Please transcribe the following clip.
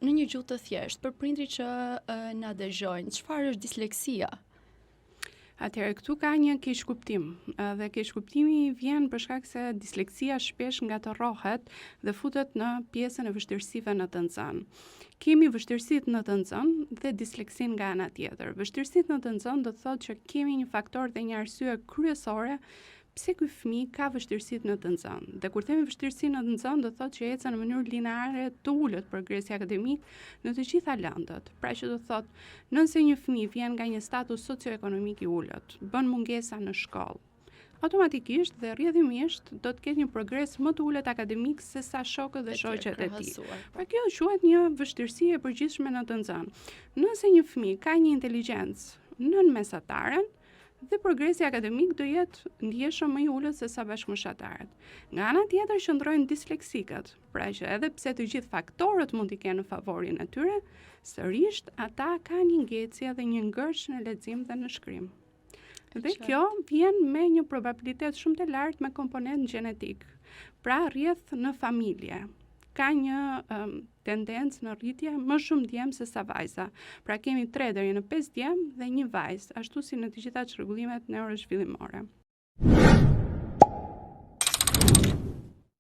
në një gjuhë të thjeshtë, për prindrit që na dëgjojnë, çfarë është disleksia? Atëherë, këtu ka një keqkuptim, dhe keqkuptimi vjen për shkak se disleksia shpesh ngatërohet dhe futet në pjesën e vështirësive në të nxënë. Kemi vështirësitë në të nxënë dhe disleksin nga ana tjetër. Vështirësitë në të nxënë do të thotë që kemi një faktor dhe një arsye kryesore pse ky fëmijë ka vështirësitë në të nxënë. Dhe kur themi vështirësi në të nxënë, do të thotë që ecën në mënyrë lineare të ulët progresi akademik në të gjitha lëndët. Pra që do të thotë, nëse një fëmijë vjen nga një status socioekonomik i ulët, bën mungesa në shkollë, automatikisht dhe rrjedhimisht do të ketë një progres më të ulët akademik se sa shokët dhe shoqet e tij. Pra kjo quhet një vështirësi e përgjithshme në të nxënë. Nëse një fëmijë ka një inteligjencë nën mesataren, dhe progresi akademik do jetë ndjeshëm më i ulët se sa bashkëmoshatarët. Nga ana tjetër qëndrojnë disleksikët, pra që edhe pse të gjithë faktorët mund t'i kenë në favorin e tyre, sërish ata kanë një ngecje dhe një ngërç në lexim dhe në shkrim. Dhe kjo vjen me një probabilitet shumë të lartë me komponent gjenetik. Pra rrjedh në familje ka një tendencë në rritje më shumë djemë se sa vajza. Pra kemi 3 deri në 5 djemë dhe 1 vajzë, ashtu si në të gjitha çrregullimet neurozhvillimore.